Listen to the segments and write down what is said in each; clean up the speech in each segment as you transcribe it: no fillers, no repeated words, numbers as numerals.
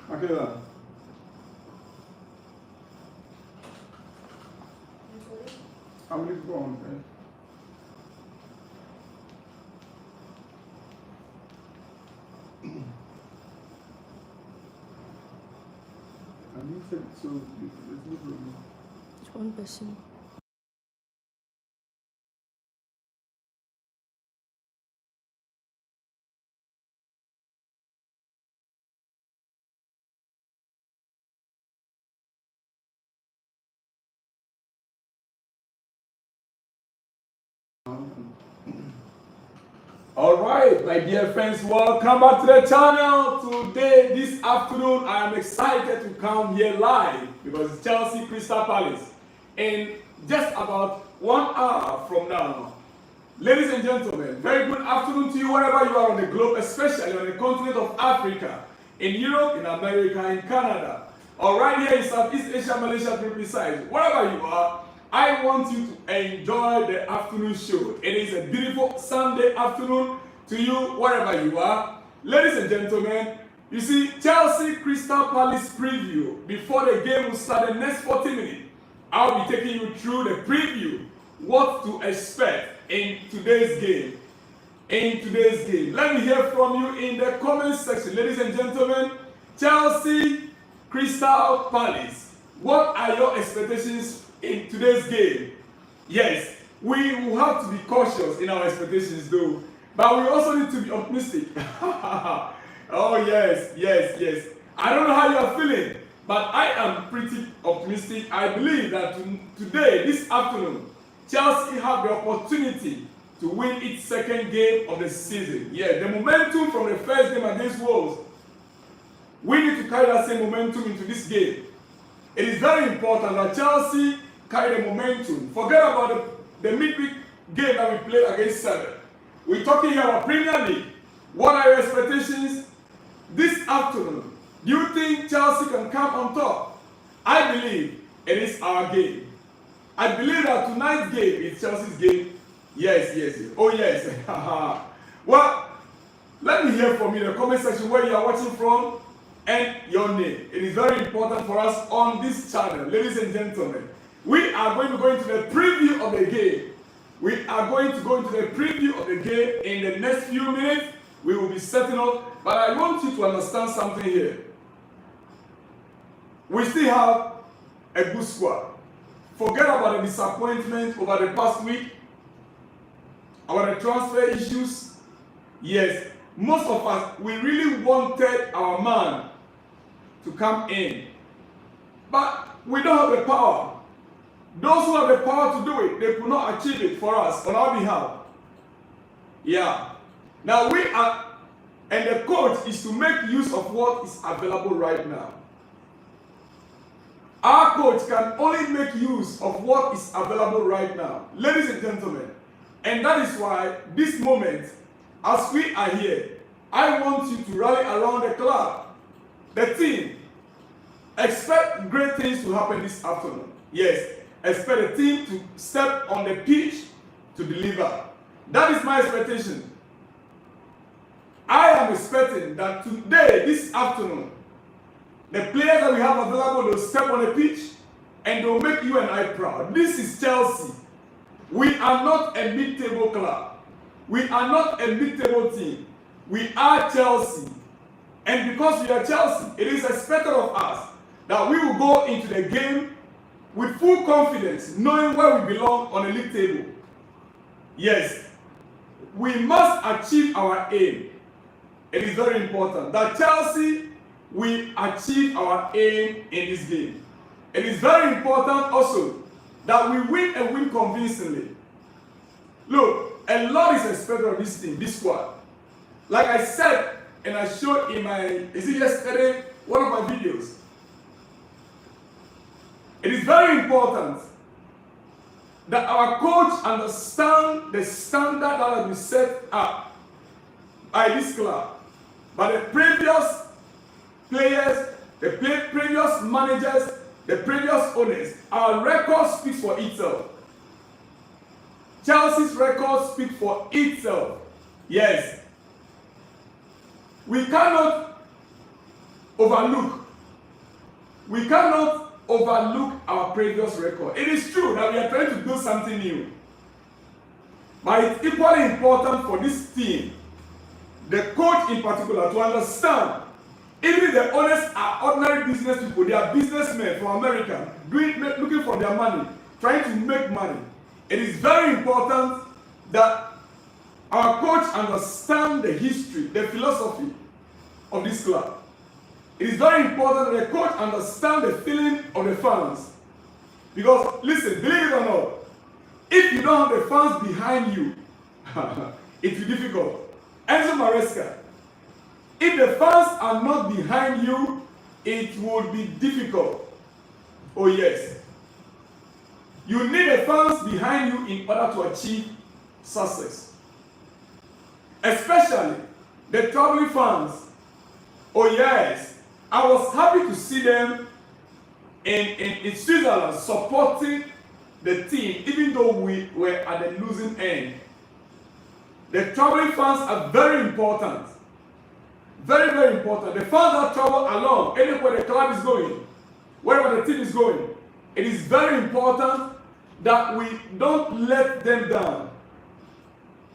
Akela. I will go on. I need to, so there's no problem. It's one person. All right, my dear friends, welcome back to the channel. Today, this afternoon, I am excited to come here live because it's Chelsea Crystal Palace. In just about 1 hour from now, ladies and gentlemen, very good afternoon to you wherever you are on the globe, especially on the continent of Africa, in Europe, in America, in Canada, or right here in Southeast Asia, Malaysia to be precise. Wherever you are, I want you to enjoy the afternoon show. It is a beautiful Sunday afternoon to you wherever you are. Ladies and gentlemen, you see, Chelsea Crystal Palace preview. Before the game will start the next 40 minutes, I'll be taking you through the preview, what to expect in today's game. Let me hear from you in the comment section. Ladies and gentlemen, Chelsea Crystal Palace, what are your expectations in today's game? Yes, we will have to be cautious in our expectations though, but we also need to be optimistic. Oh yes. I don't know how you are feeling, but I am pretty optimistic. I believe that today, this afternoon, Chelsea have the opportunity to win its second game of the season. Yeah, the momentum from the first game against Wolves, we need to carry that same momentum into this game. It is very important that Chelsea carry the momentum. Forget about the midweek game that we played against Seven. We're talking here about Premier League. What are your expectations this afternoon? Do you think Chelsea can come on top? I believe it is our game. I believe that tonight's game is Chelsea's game. Yes. Oh yes. Well, let me hear from you in the comment section where you are watching from and your name. It is very important for us on this channel. Ladies and gentlemen, we are going to go into the preview of the game. We are going to go into the preview of the game in the next few minutes. We will be setting up, but I want you to understand something here. We still have a good squad. Forget about the disappointment over the past week, about the transfer issues. Yes, most of us, we really wanted our man to come in, but we don't have the power. Those who have the power to do it, they could not achieve it for us on our behalf. Yeah. Now we are, and the coach is to make use of what is available right now. Our coach can only make use of what is available right now, ladies and gentlemen. And that is why this moment, as we are here, I want you to rally around the club, the team. Expect great things to happen this afternoon. Yes, expect the team to step on the pitch to deliver. That is my expectation. I am expecting that today, this afternoon, the players that we have available will step on the pitch and they'll make you and I proud. This is Chelsea. We are not a mid-table club. We are not a mid-table team. We are Chelsea. And because we are Chelsea, it is expected of us that we will go into the game with full confidence, knowing where we belong on the league table. Yes, we must achieve our aim. It is very important that Chelsea, we achieve our aim in this game. It is very important also that we win and win convincingly. Look, a lot is expected of this team, this squad. Like I said, and I showed in my, is it yesterday, one of my videos. It is very important that our coach understand the standard that has been set up by this club, by the previous players, the previous managers, the previous owners. Our record speaks for itself. Chelsea's record speaks for itself. Yes. We cannot overlook. We cannot overlook our previous record. It is true that we are trying to do something new. But it's equally important for this team, the coach in particular, to understand even if the owners are ordinary business people, they are businessmen from America, looking for their money, trying to make money. It is very important that our coach understand the history, the philosophy of this club. It is very important that the coach understand the feeling of the fans. Because, listen, believe it or not, if you don't have the fans behind you, it will be difficult. Enzo Maresca, if the fans are not behind you, it will be difficult. Oh yes. You need the fans behind you in order to achieve success. Especially the traveling fans. Oh yes. I was happy to see them in Switzerland supporting the team, even though we were at the losing end. The traveling fans are very important. Very, very important. The fans that travel along, anywhere the club is going, wherever the team is going, it is very important that we don't let them down.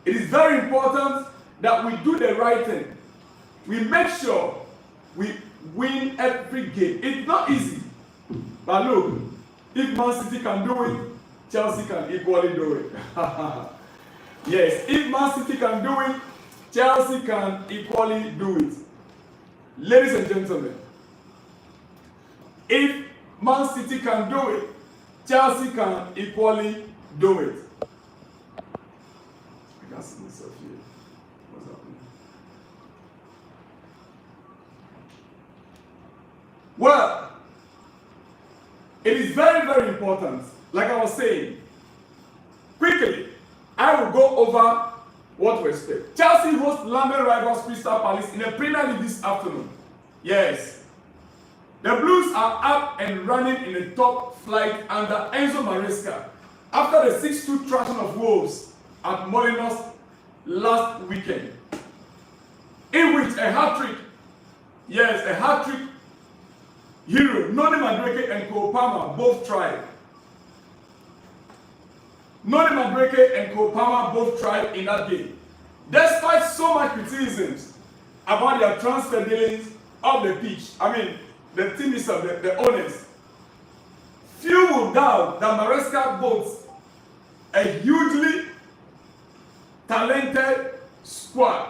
It is very important that we do the right thing. We make sure we win every game. It's not easy. But look, if Man City can do it, Chelsea can equally do it. Yes, if Man City can do it, Chelsea can equally do it. Ladies and gentlemen, if Man City can do it, Chelsea can equally do it. I can't see myself here. What's happening? Well, it is very, very important. Like I was saying, quickly, I will go over what we expect. Chelsea hosts London rivals Crystal Palace in the Premier League this afternoon. Yes. The Blues are up and running in the top flight under Enzo Maresca after the 6-2 thrashing of Wolves at Molineux last weekend, in which a hat-trick, yes, a hat-trick hero, Noni Madueke and Cole Palmer both tried. Noni Madueke and Cole Palmer both tried in that game. Despite so much criticisms about their transfer dealings off the pitch, I mean, the team is the owners, few will doubt that Maresca boasts a hugely talented squad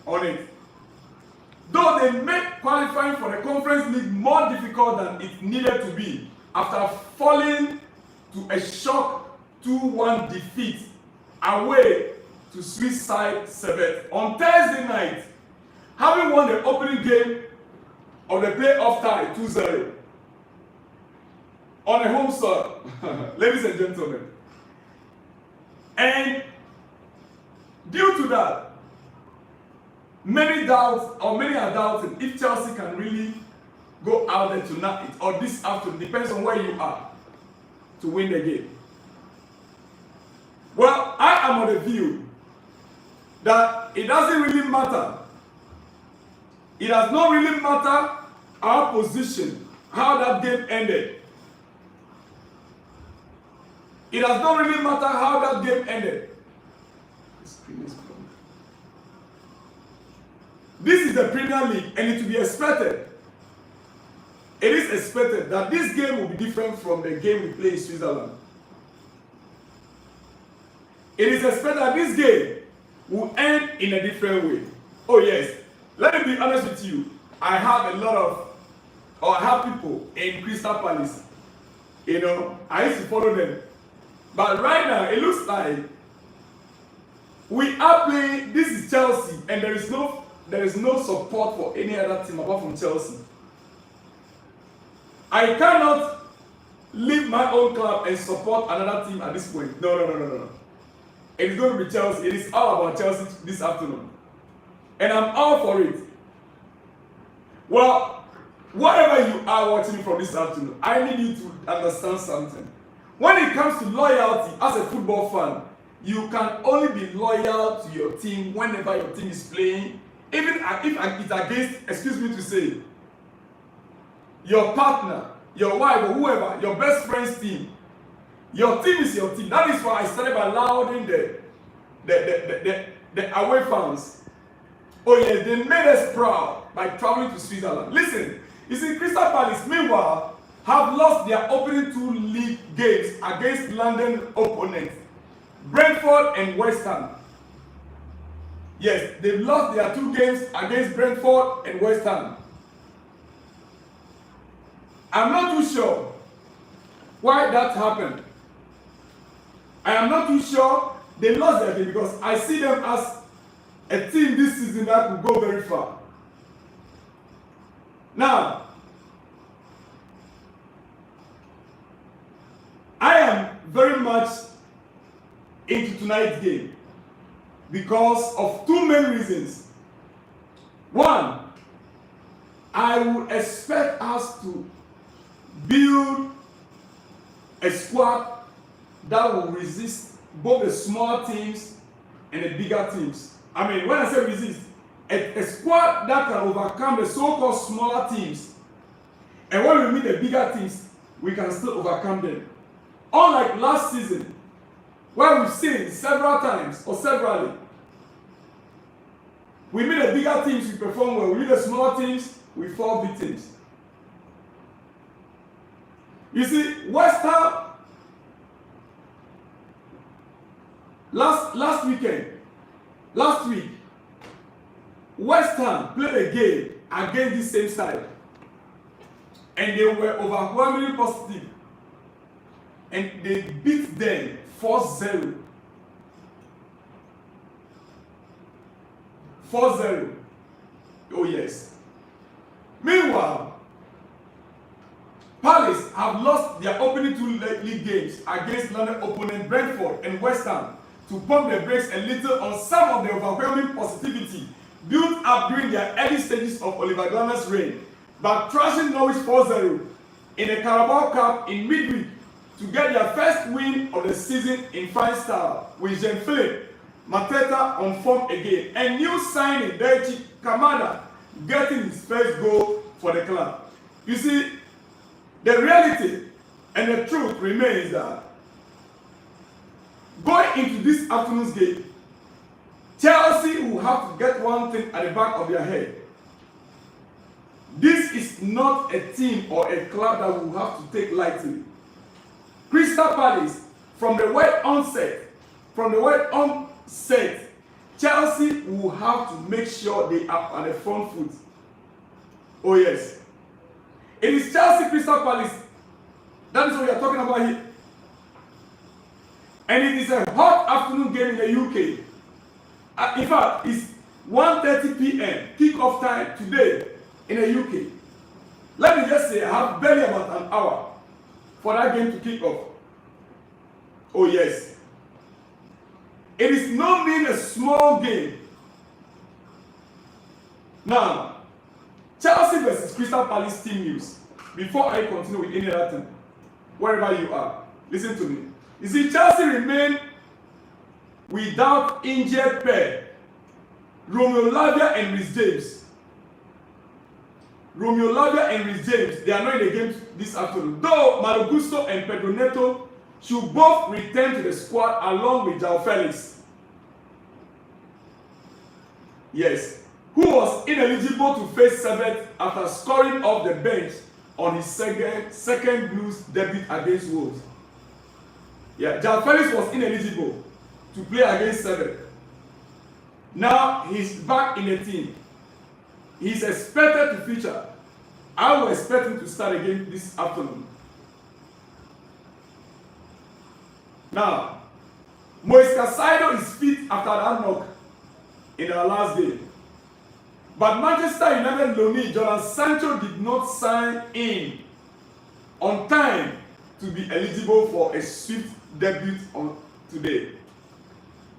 on it. Though they made qualifying for the Conference League more difficult than it needed to be after falling to a shock 2-1 defeat away to Swiss side Servette on Thursday night, having won the opening game of the playoff tie 2-0 on a home soil, ladies and gentlemen. And due to that, many are doubting if Chelsea can really go out there tonight or this afternoon, depends on where you are, to win the game. Well, I am of the view that it doesn't really matter. It does not really matter our position, how that game ended. It does not really matter how that game ended. This is the Premier League, and it will be expected. It is expected that this game will be different from the game we play in Switzerland. It is expected that this game will end in a different way. Oh yes, let me be honest with you. I have I have people in Crystal Palace. You know, I used to follow them. But right now, it looks like we are playing, this is Chelsea, and there is no support for any other team apart from Chelsea. I cannot leave my own club and support another team at this point. No. It is going to be Chelsea. It is all about Chelsea this afternoon. And I'm all for it. Well, whatever you are watching from this afternoon, I need you to understand something. When it comes to loyalty as a football fan, you can only be loyal to your team whenever your team is playing even if it's against, excuse me to say, your partner, your wife, or whoever, your best friend's team. Your team is your team. That is why I started by lauding the away fans. Oh yes, they made us proud by traveling to Switzerland. Listen, you see, Crystal Palace, meanwhile, have lost their opening 2 league games against London opponents, Brentford and West Ham. Yes, they've lost their 2 games against Brentford and West Ham. I'm not too sure why that happened. I am not too sure they lost their game because I see them as a team this season that could go very far. Now, I am very much into tonight's game because of 2 main reasons. One, I would expect us to build a squad that will resist both the small teams and the bigger teams. I mean, when I say resist, a squad that can overcome the so-called smaller teams. And when we meet the bigger teams, we can still overcome them. Unlike last season, where we've seen several times or severally, we meet the bigger teams, we perform well. We meet the smaller teams, we fall victims. You see, West Ham, last week, West Ham played a game against this same side, and they were overwhelmingly positive, and they beat them 4-0. 4-0. Oh yes. Meanwhile, Palace have lost their opening 2 league games against London opponent Brentford and West Ham to pump the brakes a little on some of the overwhelming positivity built up during their early stages of Oliver Glasner's reign, but thrashing Norwich 4-0 in the Carabao Cup in midweek to get their first win of the season in fine style, with Jean-Philippe Mateta on form again, and new signing Daichi Kamada getting his first goal for the club. You see, the reality and the truth remains that going into this afternoon's game, Chelsea will have to get one thing at the back of their head. This is not a team or a club that will have to take lightly. Crystal Palace, from the word onset, Chelsea will have to make sure they are on the front foot. Oh yes. It is Chelsea Crystal Palace. That is what we are talking about here. And it is a hot afternoon game in the UK. In fact, it's 1:30 p.m. kick-off time today in the UK. Let me just say, I have barely about an hour for that game to kick off. Oh yes. It is not being a small game. Now, Chelsea versus Crystal Palace team news. Before I continue with any other thing, wherever you are, listen to me. You see, Chelsea remain without injured pair, Romeo Lavia and Reece James. Romeo Lavia and Reece James, they are not in the game this afternoon. Though Malo Gusto and Pedro Neto should both return to the squad along with João Felix. Yes, who was ineligible to face Servette after scoring off the bench on his second Blues debut against Wolves. Yeah, João Felix was ineligible to play against Servette. Now he's back in the team. He's expected to feature. I will expect him to start again this afternoon. Now, Moise Caicedo is fit after that knock in our last game. But Manchester United loanee Jadon Sancho did not sign in on time to be eligible for a swift debut on today.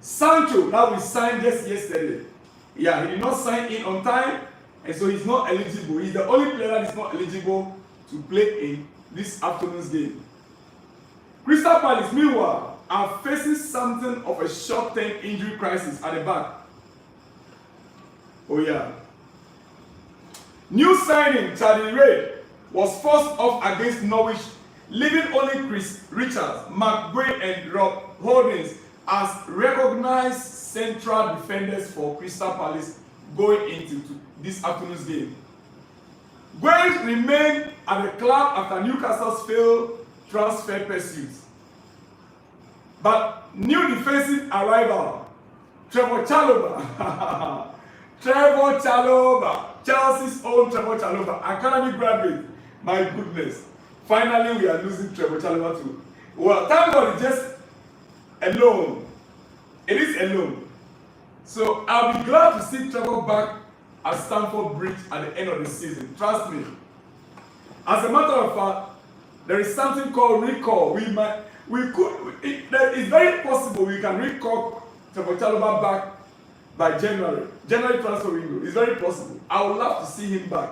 Sancho, that we signed just yesterday. Yeah, he did not sign in on time, and so he's not eligible. He's the only player that is not eligible to play in this afternoon's game. Crystal Palace, meanwhile, are facing something of a short-term injury crisis at the back. Oh yeah. New signing Charlie Ray was forced off against Norwich, leaving only Chris Richards, Mark Gray and Rob Holdings as recognized central defenders for Crystal Palace going into this afternoon's game. Gray remained at the club after Newcastle's failed transfer pursuits. But new defensive arrival, Trevor Chalobah, Trevor Chalobah, Chelsea's own Trevor Chalobah, academy graduate. My goodness. Finally, we are losing Trevor Chalobah too. Well, thank God it's just a loan. It is a loan. So I'll be glad to see Trevor back at Stamford Bridge at the end of the season. Trust me. As a matter of fact, there is something called recall. It's very possible we can recall Trevor Chalobah back by January transfer window. It's very possible. I would love to see him back.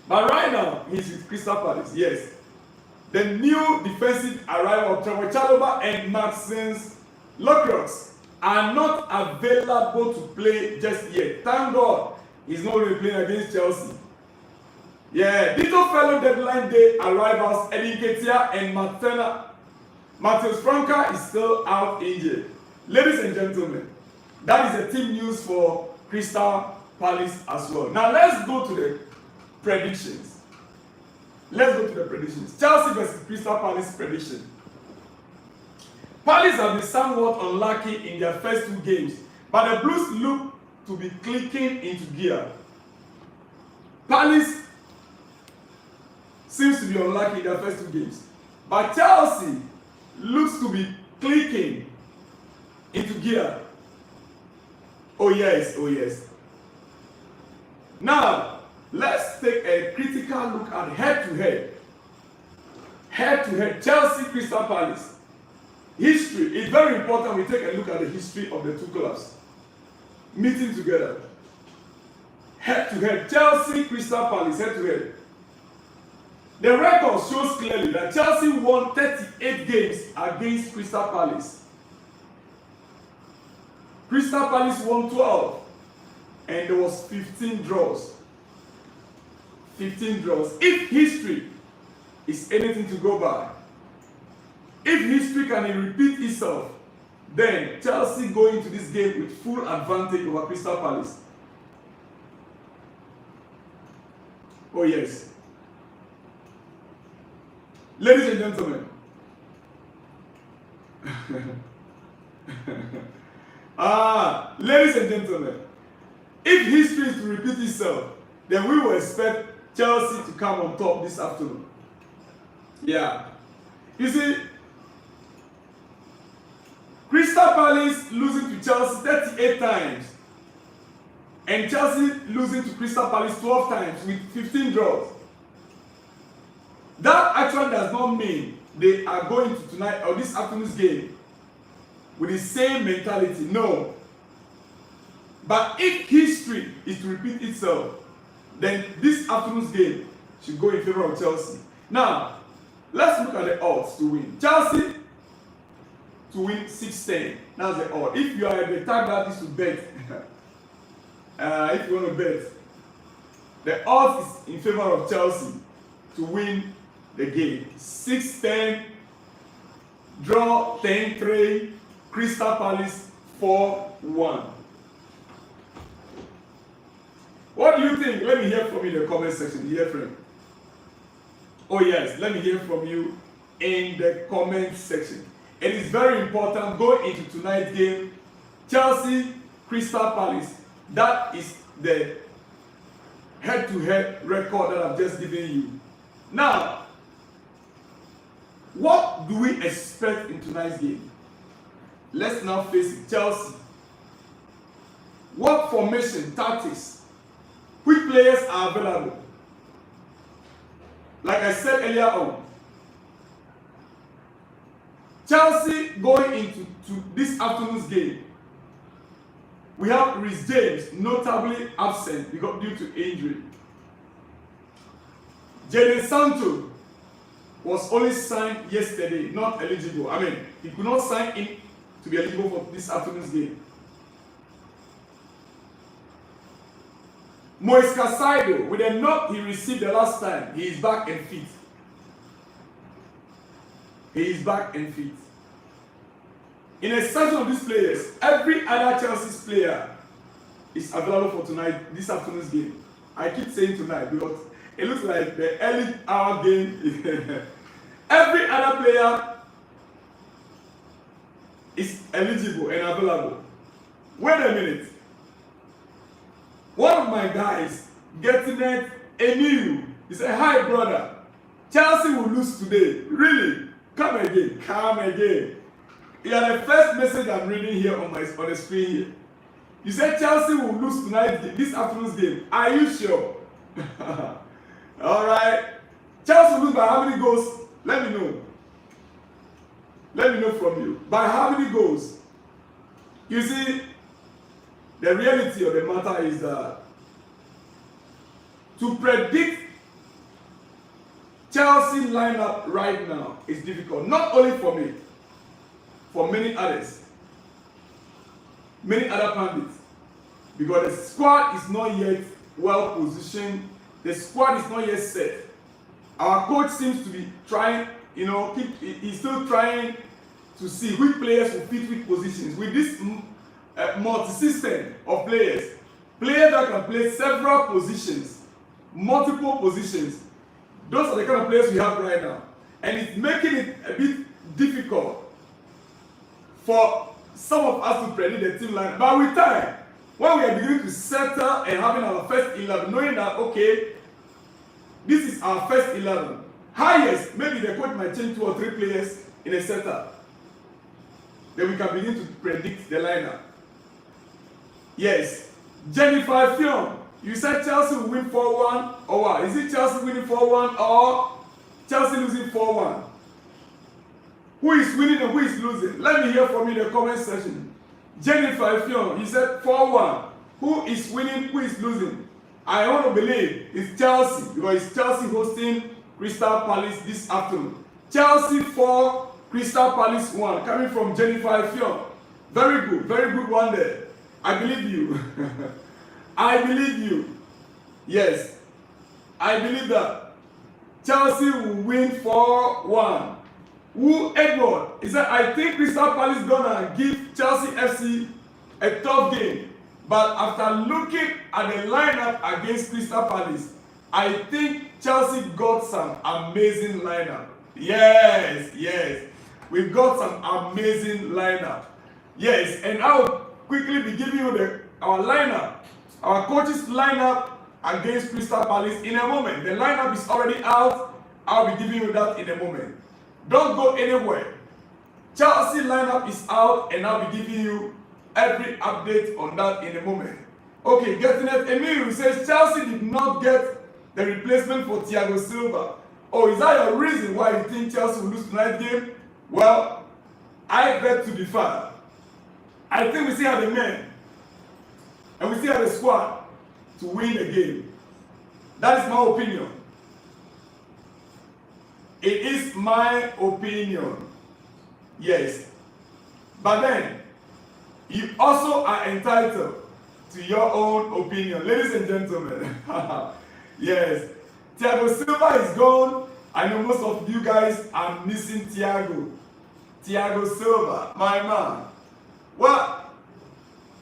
But right now, he's with Crystal Palace. Yes. The new defensive arrival of Trevor Chalobah and Maxence Lacroix are not available to play just yet. Thank God he's not going to be playing against Chelsea. Yeah, Dito fellow deadline day arrivals Eddie Nketiah and Matheus Franca is still out injured. Ladies and gentlemen, that is the team news for Crystal Palace as well. Now let's go to the predictions. Chelsea versus Crystal Palace prediction. Palace have been somewhat unlucky in their first two games, but the Blues look to be clicking into gear. Palace seems to be unlucky in their first two games, but Chelsea looks to be clicking into gear. Oh yes, oh yes. Now, let's take a critical look at head-to-head. Head-to-head, Chelsea-Crystal Palace. History. It's very important we take a look at the history of the two clubs meeting together. Head-to-head, Chelsea-Crystal Palace, head-to-head. The record shows clearly that Chelsea won 38 games against Crystal Palace. Crystal Palace won 12, and there was 15 draws. 15 draws. If history is anything to go by, if history can repeat itself, then Chelsea go into this game with full advantage over Crystal Palace. Oh yes. Ladies and gentlemen, ladies and gentlemen, if history is to repeat itself, then we will expect Chelsea to come on top this afternoon. Yeah. You see, Crystal Palace losing to Chelsea 38 times, and Chelsea losing to Crystal Palace 12 times with 15 draws. That actually does not mean they are going to tonight or this afternoon's game with the same mentality. No. But if history is to repeat itself, then this afternoon's game should go in favor of Chelsea. Now, let's look at the odds to win. Chelsea to win 6-10. That's the odd. If you are at the type that is to bet, if you want to bet, the odds is in favor of Chelsea to win the game. 6-10, draw 10-3, Crystal Palace 4-1. What do you think? Let me hear from you in the comment section. Hear from. Oh yes, let me hear from you in the comment section. It is very important going into tonight's game. Chelsea, Crystal Palace. That is the head-to-head record that I've just given you. Now, what do we expect in tonight's game? Let's now face it. Chelsea. What formation, tactics, which players are available? Like I said earlier on, Chelsea going into this afternoon's game, we have Reece James notably absent because due to injury. Jadon Sancho was only signed yesterday, not eligible. I mean, he could not sign in to be eligible for this afternoon's game. Moise Caicedo, with a knock he received the last time, he is back and fit. He is back and fit. In a section of these players, every other Chelsea's player is available for tonight, this afternoon's game. I keep saying tonight because it looks like the early hour game. Every other player is eligible and available. Wait a minute. One of my guys, Getnet Emil, he said, "Hi brother, Chelsea will lose today." Really? Come again, come again. You are the first message I'm reading here on the screen here. You said Chelsea will lose tonight, this afternoon's game. Are you sure? All right. Chelsea will lose by how many goals? Let me know. Let me know from you. By how many goals? You see, the reality of the matter is that to predict Chelsea lineup right now is difficult. Not only for me, for many others. Many other pundits. Because the squad is not yet well positioned. The squad is not yet set. Our coach seems to be trying, he's still trying to see which players will fit which positions. With this multi-system of players that can play several positions, multiple positions, those are the kind of players we have right now. And it's making it a bit difficult for some of us to predict the team line. But with time, when we are beginning to settle and having our first 11, knowing that, okay, this is our first 11. Highest, maybe the coach might change 2 or 3 players in a setup. Then we can begin to predict the lineup. Yes. Jennifer Fion, you said Chelsea will win 4-1 or what? Is it Chelsea winning 4-1 or Chelsea losing 4-1? Who is winning and who is losing? Let me hear from you in the comment section. Jennifer Fion, you said 4-1. Who is winning? Who is losing? I want to believe it's Chelsea because it's Chelsea hosting Crystal Palace this afternoon. Chelsea 4, Crystal Palace 1. Coming from Jennifer Fion. Very good one there. I believe you. I believe you. Yes, I believe that Chelsea will win 4-1. Who Edward? He said, I think Crystal Palace is gonna give Chelsea FC a tough game. But after looking at the lineup against Crystal Palace, I think Chelsea got some amazing lineup. Yes. We've got some amazing lineup. Yes, and I'll quickly be giving you our lineup, our coach's lineup against Crystal Palace in a moment. The lineup is already out. I'll be giving you that in a moment. Don't go anywhere. Chelsea lineup is out and I'll be giving you every update on that in a moment. Okay, getting it. Emil says Chelsea did not get the replacement for Thiago Silva. Oh, is that your reason why you think Chelsea will lose tonight's game? Well, I beg to differ. I think we still have the men and we still have the squad to win the game. That is my opinion. It is my opinion. Yes. But then, you also are entitled to your own opinion. Ladies and gentlemen. Yes. Thiago Silva is gone. I know most of you guys are missing Thiago. Thiago Silva, my man. Well,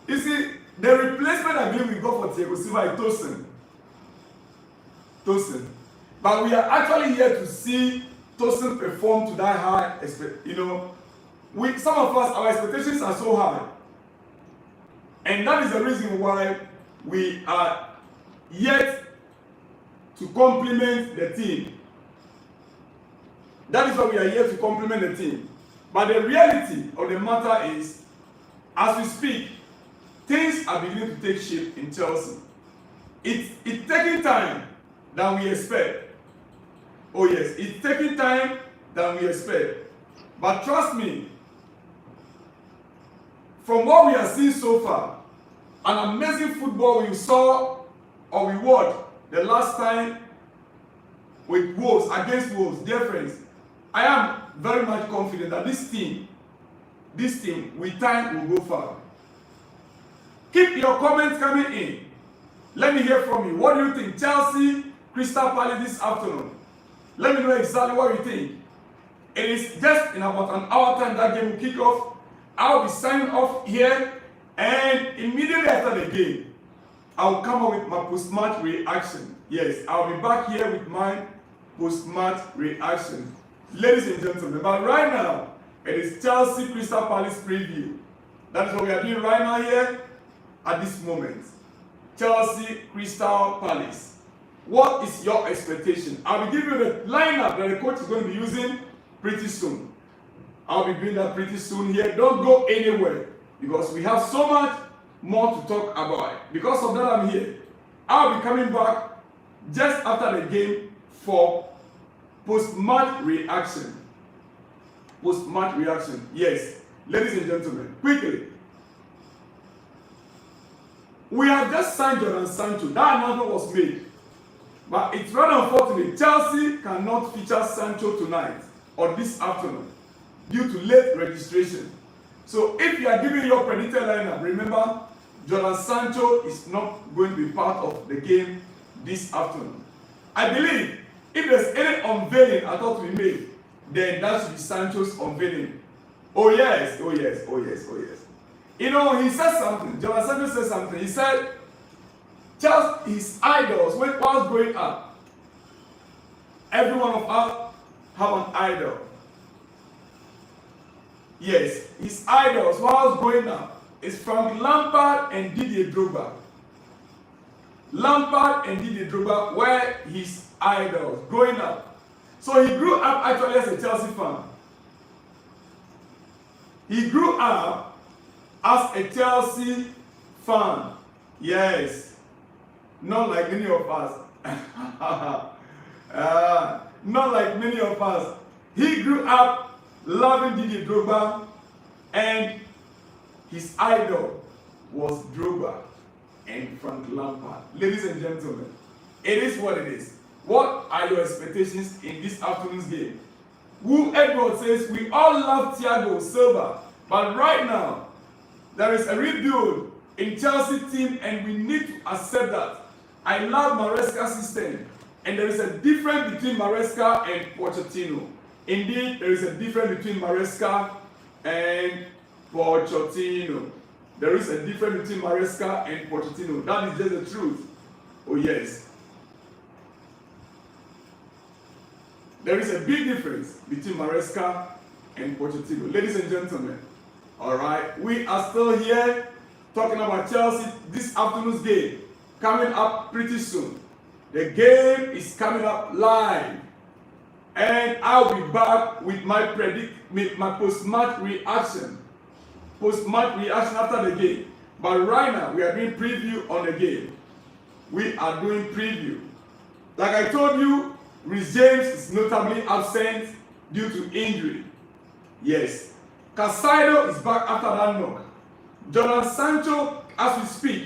you see, the replacement I believe we got for Thiago Silva is Tosin. But we are actually here to see Tosin perform to that high. Some of us, our expectations are so high. And that is the reason why we are yet to complement the team. That is why we are here to complement the team. But the reality of the matter is, as we speak, things are beginning to take shape in Chelsea. It's taking time than we expect. Oh yes, it's taking time than we expect. But trust me, from what we are seeing so far, an amazing football we saw or we watched the last time with Wolves, against Wolves, dear friends, I am very much confident that this team with time will go far. Keep your comments coming in. Let me hear from you. What do you think? Chelsea, Crystal Palace this afternoon. Let me know exactly what you think. It is just in about an hour time that game will kick off. I'll be signing off here, and immediately after the game, I'll come up with my post-match reaction. Yes, I'll be back here with my post-match reaction. Ladies and gentlemen, but right now, it is Chelsea Crystal Palace preview. That is what we are doing right now here at this moment. Chelsea Crystal Palace. What is your expectation? I'll be giving you the lineup that the coach is going to be using pretty soon. I'll be doing that pretty soon here. Don't go anywhere because we have so much more to talk about. Because of that, I'm here. I'll be coming back just after the game for post-match reaction. Post-match reaction. Yes, ladies and gentlemen, quickly. We have just signed Jadon Sancho. That announcement was made. But it's rather unfortunate. Chelsea cannot feature Sancho tonight or this afternoon due to late registration. So if you are giving your predicted lineup, remember Jadon Sancho is not going to be part of the game this afternoon. I believe if there's any unveiling I thought we made, then that should be Sancho's unveiling. Oh yes, oh yes, oh yes, oh yes. You know, he said something. Jadon Sancho said something. He said, just his idols, when whilst growing up, every one of us have an idol. Yes, his idols whilst growing up is Frank Lampard and Didier Drogba. Lampard and Didier Drogba were his idols growing up. So he grew up actually as a Chelsea fan. He grew up as a Chelsea fan. Yes. Not like many of us. Not like many of us. He grew up loving Didier Drogba, and his idol was Drogba and Frank Lampard. Ladies and gentlemen, it is what it is. What are your expectations in this afternoon's game? Wu Edward says, we all love Thiago Silva, but right now, there is a rebuild in Chelsea team and we need to accept that. I love Maresca's system, and there is a difference between Maresca and Pochettino. Indeed, there is a difference between Maresca and Pochettino. There is a difference between Maresca and Pochettino. That is just the truth. Oh yes. There is a big difference between Maresca and Pochettino. Ladies and gentlemen, all right, we are still here talking about Chelsea this afternoon's game. Coming up pretty soon. The game is coming up live, and I'll be back with my post-match reaction. Post-match reaction after the game. But right now we are doing preview on the game. We are doing preview. Like I told you, Reece James is notably absent due to injury. Yes, Caicedo is back after that knock. Jadon Sancho, as we speak,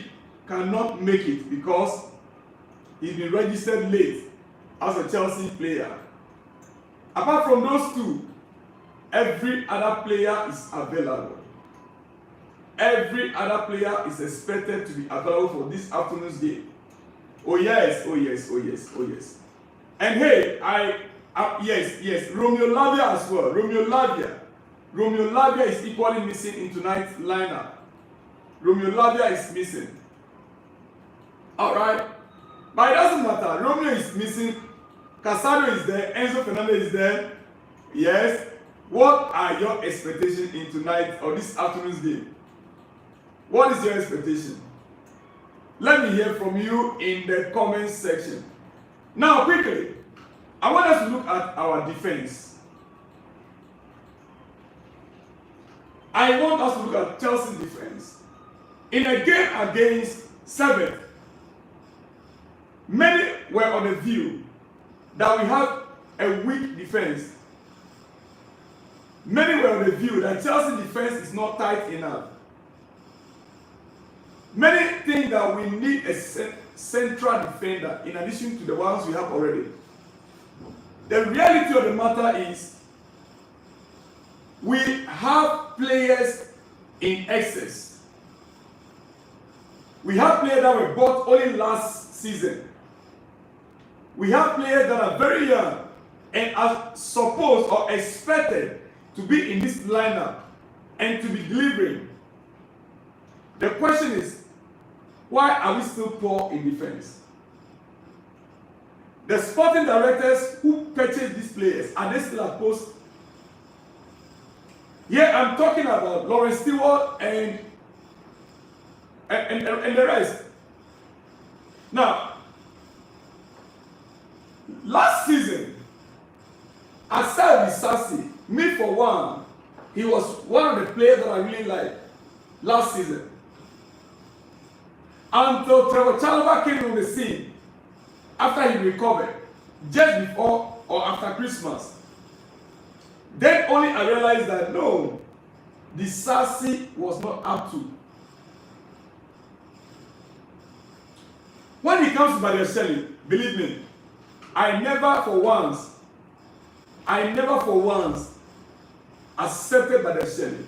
cannot make it because he's been registered late as a Chelsea player. Apart from those two, every other player is available. Every other player is expected to be available for this afternoon's game. Oh yes, oh yes, oh yes, oh yes. And hey, yes, Romeo Lavia as well. Romeo Lavia is equally missing in tonight's lineup. Romeo Lavia is missing. Alright, but it doesn't matter. Romeo is missing, Caicedo is there, Enzo Fernandez is there. Yes. What are your expectations in tonight or this afternoon's game? What is your expectation? Let me hear from you in the comment section. Now, quickly, I want us to look at our defense. I want us to look at Chelsea's defense. In a game against Sevilla, many were on the view that we have a weak defense. Many were on the view that Chelsea defense is not tight enough. Many think that we need a central defender in addition to the ones we have already. The reality of the matter is we have players in excess. We have players that were bought only last season. We have players that are very young and are supposed or expected to be in this lineup and to be delivering. The question is, why are we still poor in defense? The sporting directors who purchased these players, are they still at post? Yeah, I'm talking about Lawrence Stewart and the rest. Now, last season, Asad Disasi, me for one, he was one of the players that I really liked last season. Until Trevor Chalobah came on the scene after he recovered, just before or after Christmas. Then only I realized that no, Disasi was not up to. When it comes to Badiashile, believe me, I never for once accepted Badiashile.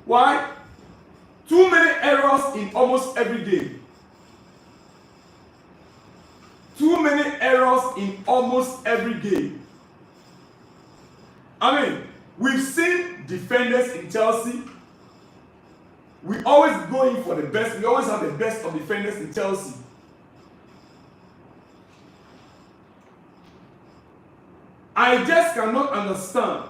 Why? Too many errors in almost every game. Too many errors in almost every game. I mean, we've seen defenders in Chelsea. We always go in for the best. We always have the best of defenders in Chelsea. I just cannot understand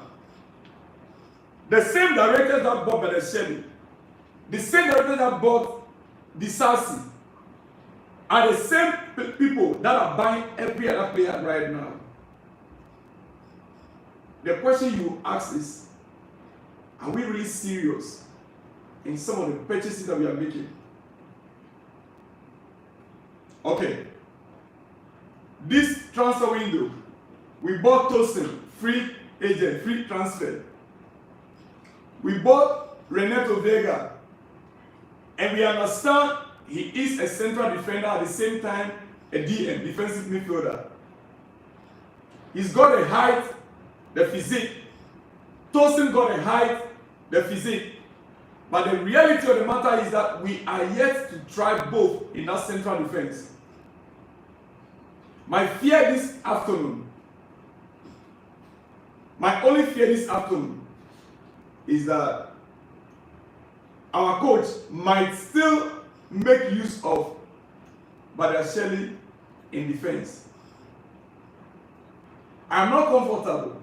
the same directors that bought Badiashile, the same directors that bought Disasi, are the same people that are buying every other player right now. The question you ask is, are we really serious in some of the purchases that we are making? Okay. This transfer window, we bought Tosin, free agent, free transfer. We bought Renato Vega, and we understand he is a central defender at the same time a DM, defensive midfielder. He's got the height, the physique. Tosin got the height, the physique. But the reality of the matter is that we are yet to try both in that central defense. My fear this afternoon, my only fear this afternoon is that our coach might still make use of Badiashile in defense. I'm not comfortable.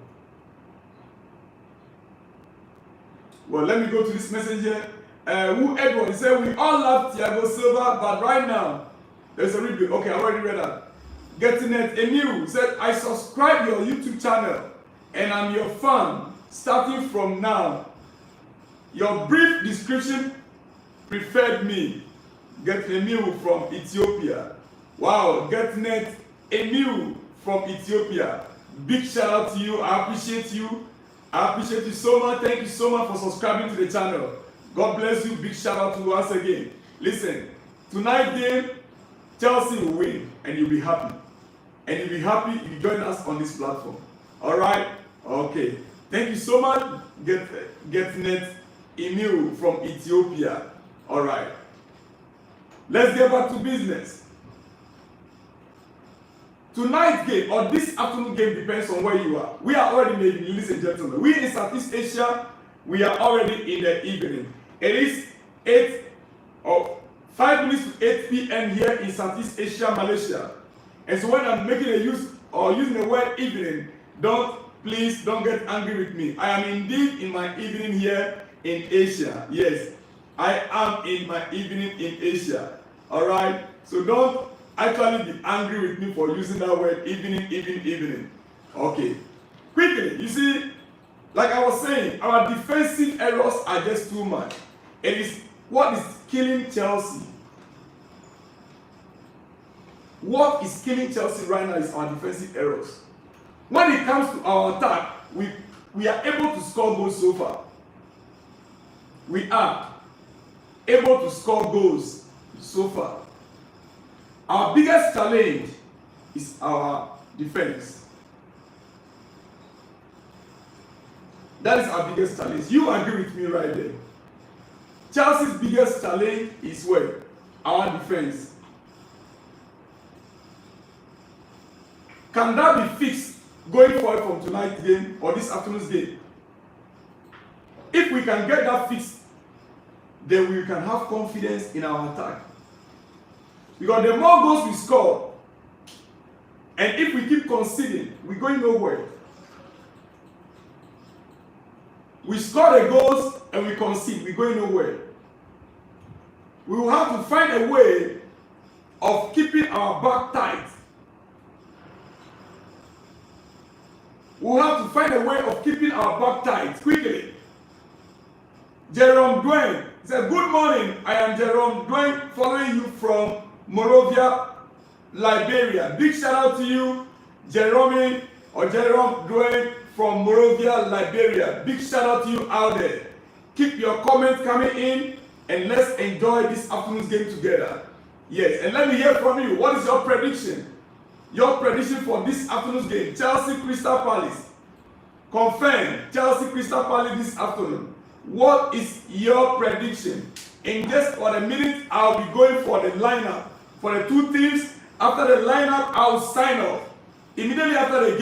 Well, let me go to this messenger. Edward said, we all love Thiago Silva, but right now, there's a review. Okay, I already read that. Getting it, Emil said, I subscribe your YouTube channel and I'm your fan starting from now. Your brief description preferred me. Get Emil from Ethiopia. Wow, getting it, Emil from Ethiopia. Big shout out to you. I appreciate you. I appreciate you so much. Thank you so much for subscribing to the channel. God bless you. Big shout out to you once again. Listen, tonight's game, Chelsea will win and you'll be happy. And you'll be happy if you join us on this platform. Alright? Okay. Thank you so much. Getnet Emil from Ethiopia. Alright. Let's get back to business. Tonight's game or this afternoon game depends on where you are. We are already in the evening, ladies and gentlemen. We in Southeast Asia, we are already in the evening. It is 5 minutes to 8 p.m. here in Southeast Asia, Malaysia. And so when I'm making a use or using the word evening, please don't get angry with me. I am indeed in my evening here in Asia. Yes, I am in my evening in Asia. Alright? So don't actually be angry with me for using that word evening. Okay. Quickly, you see, like I was saying, our defensive errors are just too much. It is what is killing Chelsea. What is killing Chelsea right now is our defensive errors. When it comes to our attack, we are able to score goals so far. We are able to score goals so far. Our biggest challenge is our defense. That is our biggest challenge. You agree with me right there. Chelsea's biggest challenge is where? our defense. Can that be fixed going forward from tonight's game or this afternoon's game? If we can get that fixed, then we can have confidence in our attack. Because the more goals we score, and if we keep conceding, we're going nowhere. We score the goals and we concede, we're going nowhere. We will have to find a way of keeping our back tight. We will have to find a way of keeping our back tight quickly. Jerome Dwayne said, "Good morning, I am Jerome Dwayne, following you from Monrovia, Liberia." Big shout out to you, Jerome Dwayne from Monrovia, Liberia. Big shout out to you out there. Keep your comments coming in and let's enjoy this afternoon's game together. Yes, and let me hear from you. What is your prediction? Your prediction for this afternoon's game. Chelsea Crystal Palace. Confirm Chelsea Crystal Palace this afternoon. What is your prediction? In just for a minute, I'll be going for the lineup for the two teams. After the lineup, I'll sign off. Immediately after the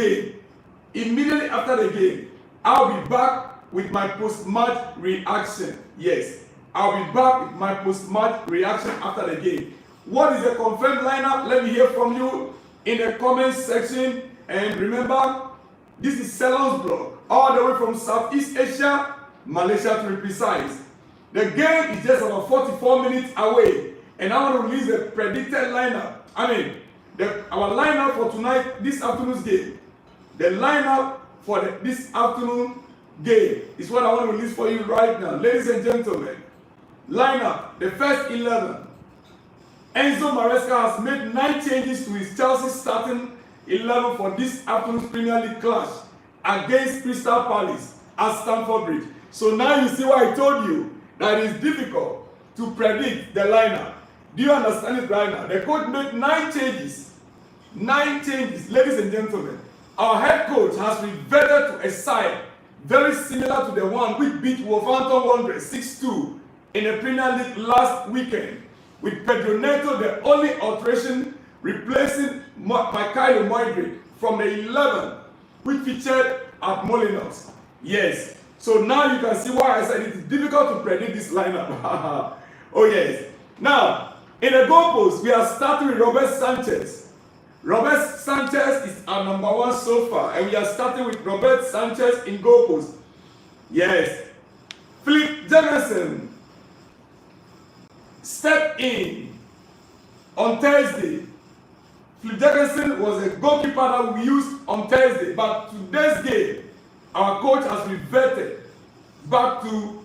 game, I'll be back with my post-match reaction. Yes, I'll be back with my post-match reaction after the game. What is the confirmed lineup? Let me hear from you in the comments section. And remember, this is Ceylon's blog, all the way from Southeast Asia, Malaysia to be precise. The game is just about 44 minutes away, and I want to release the predicted lineup. Our lineup for tonight, this afternoon's game. The lineup for this afternoon game is what I want to release for you right now. Ladies and gentlemen, lineup, the first 11. Enzo Maresca has made 9 changes to his Chelsea starting 11 for this afternoon's Premier League clash against Crystal Palace at Stamford Bridge. So now you see why I told you that it is difficult to predict the lineup. Do you understand it right now? The coach made 9 changes. 9 changes, ladies and gentlemen. Our head coach has reverted to a side very similar to the one which beat Wolverhampton Wanderers 6-2 in the Premier League last weekend, with Pedro Neto the only alteration, replacing Mikhailo Mudryk from the 11 which featured at Molineux. Yes, so now you can see why I said it is difficult to predict this lineup. Oh yes. Now, in the goalpost, we are starting with Robert Sanchez. Robert Sanchez is our number 1 so far, and we are starting with Robert Sanchez in goalpost. Yes. Philip Jefferson stepped in on Thursday. Philip Jefferson was a goalkeeper that we used on Thursday, but today's game, our coach has reverted back to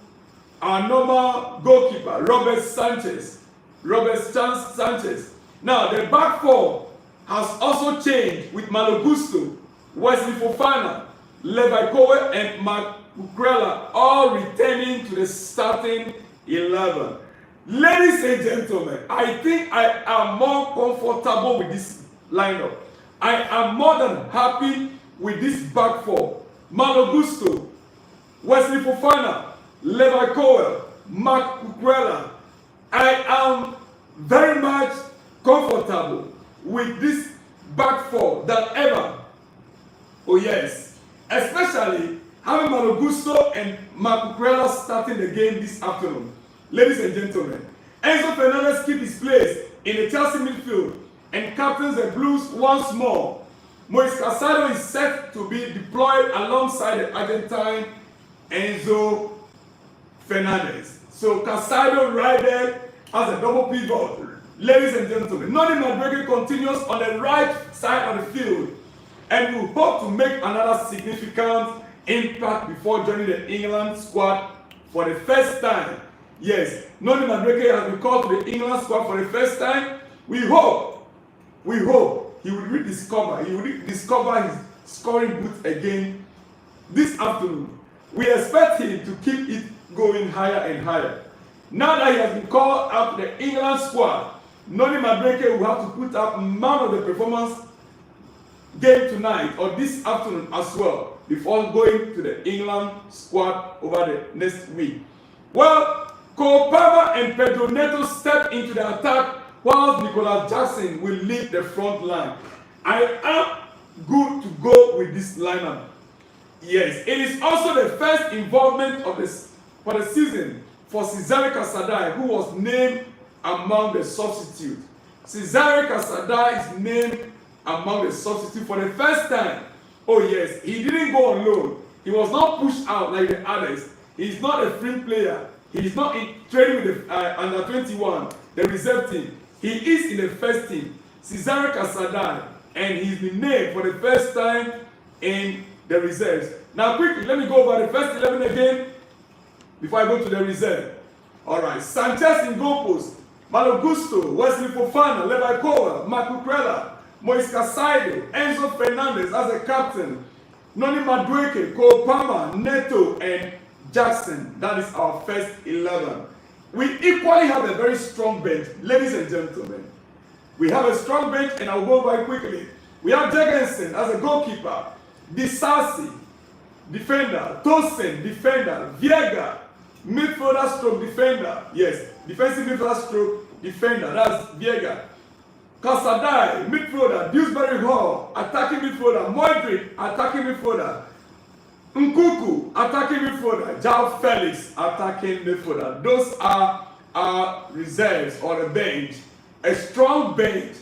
our normal goalkeeper, Robert Sanchez. Now, the back 4 has also changed with Malo Gusto, Wesley Fofana, Levi Kowe, and Mark Cucurella all returning to the starting 11. Ladies and gentlemen, I think I am more comfortable with this lineup. I am more than happy with this back 4. Malo Gusto, Wesley Fofana, Levi Kowe, Mark Cucurella. I am very much comfortable with this back 4 than ever. Oh yes, especially having Malo Gusto and Mark Cucurella starting the game this afternoon. Ladies and gentlemen, Enzo Fernandez keeps his place in the Chelsea midfield and captains the Blues once more. Moise Caicedo is set to be deployed alongside the Argentine Enzo Fernandez. So Caicedo right there as a double pivot. Ladies and gentlemen, Noni Madueke continues on the right side of the field and will hope to make another significant impact before joining the England squad for the first time. Yes, Noni Madueke has been called to the England squad for the first time. We hope he will rediscover his scoring boots again this afternoon. We expect him to keep it going higher and higher. Now that he has been called up to the England squad, Noni Madueke will have to put up man of the performance game tonight or this afternoon as well before going to the England squad over the next week. Well, Cole Palmer and Pedro Neto step into the attack whilst Nicholas Jackson will lead the front line. I am good to go with this lineup. Yes, it is also the first involvement of for the season for Cesare Casadei, who was named among the substitutes. Cesare Casadei is named among the substitutes for the first time. Oh yes, he didn't go on loan. He was not pushed out like the others. He's not a free player. He's not in training with the under 21, the reserve team. He is in the first team, Cesare Casadei, and he's been named for the first time in the reserves. Now quickly, let me go over the first 11 again before I go to the reserve. Alright, Sanchez in goal post, Malo Gusto, Wesley Fofana, Levi Cole, Mark Cucurella, Moise Caicedo, Enzo Fernandez as a captain, Noni Madueke, Cole Palmer, Neto, and Jackson. That is our first 11. We equally have a very strong bench, ladies and gentlemen. We have a strong bench, and I'll go very quickly. We have Jorgensen as a goalkeeper, Disasi, defender, Tosin, defender, Viega, midfielder stroke defender. Yes, defensive midfielder stroke defender. That's Viega. Casadei, midfielder, Dewsbury Hall, attacking midfielder, Modric, attacking midfielder, Nkuku, attacking midfielder, João Felix, attacking midfielder. Those are our reserves or the bench. A strong bench.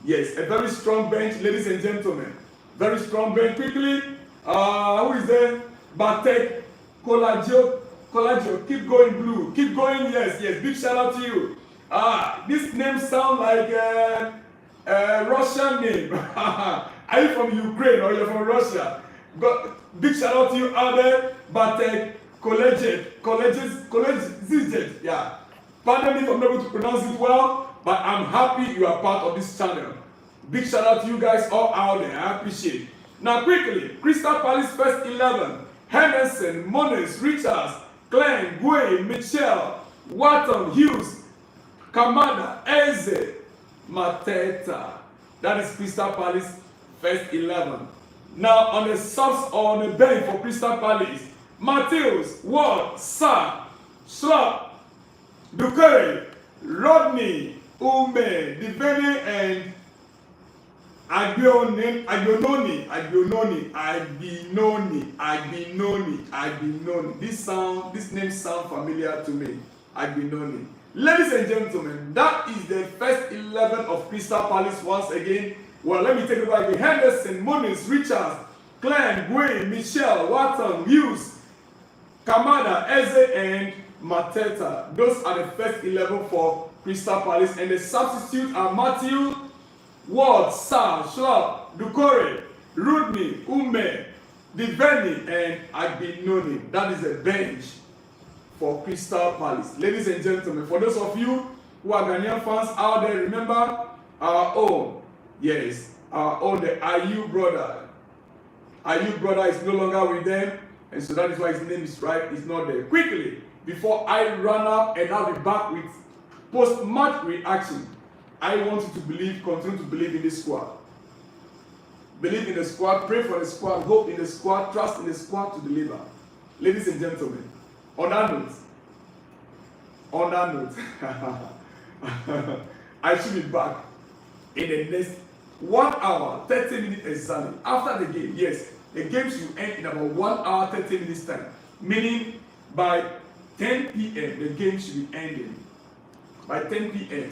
Yes, a very strong bench, ladies and gentlemen. Very strong bench. Quickly, who is there? Bartek, Colagio, keep going blue. Keep going, yes. Big shout out to you. This name sounds like a Russian name. Are you from Ukraine or you're from Russia? Big shout out to you out there, Bartek, Collegiate, yeah. Pardon me if I'm not able to pronounce it well, but I'm happy you are part of this channel. Big shout out to you guys all out there. I appreciate it. Now quickly, Crystal Palace first 11. Henderson, Moniz, Richards, Glenn, Guay, Mitchell, Watton, Hughes, Kamada, Eze, Mateta. That is Crystal Palace first 11. Now on the subs or on the bench for Crystal Palace, Matthews, Ward, Sa, Schlapp, Dukere, Rodney, Ume, Diveni, and Agbinoni. This name sound familiar to me. Agbinoni. Ladies and gentlemen, that is the first 11 of Crystal Palace once again. Well, let me take it back again. Henderson, Moniz, Richards, Glenn, Guay, Michelle, Watson, Hughes, Kamada, Eze, and Mateta. Those are the first 11 for Crystal Palace, and the substitutes are Matthew, Ward, Sa, Schlapp, Dukore, Rudney, Ume, Diveni, and Agbinoni. That is the bench for Crystal Palace. Ladies and gentlemen, for those of you who are Ghanaian fans out there, remember our own, yes, our own, the Ayew brother. Ayew brother is no longer with them, and so that is why his name is right, it's not there. Quickly, before I run up and I'll be back with post-match reaction, I want you to believe, continue to believe in this squad. Believe in the squad, pray for the squad, hope in the squad, trust in the squad to deliver. Ladies and gentlemen, on that note, I should be back in the next 1 hour, 30 minutes exactly. After the game, yes, the game should end in about 1 hour, 30 minutes time. Meaning by 10 p.m. the game should be ending. By 10 p.m.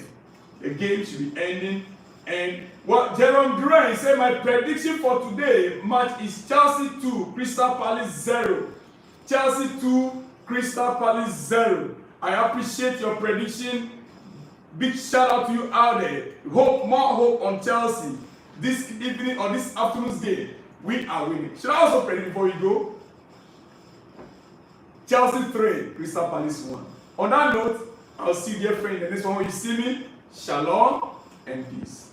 the game should be ending. And what Jerome Duran said, my prediction for today match is Chelsea 2, Crystal Palace 0. Chelsea 2, Crystal Palace 0. I appreciate your prediction. Big shout out to you out there. More hope on Chelsea this evening or this afternoon's game. We are winning. Should I also predict before you go? Chelsea 3, Crystal Palace 1. On that note, I'll see you, dear friend, in the next one when you see me. Shalom and peace.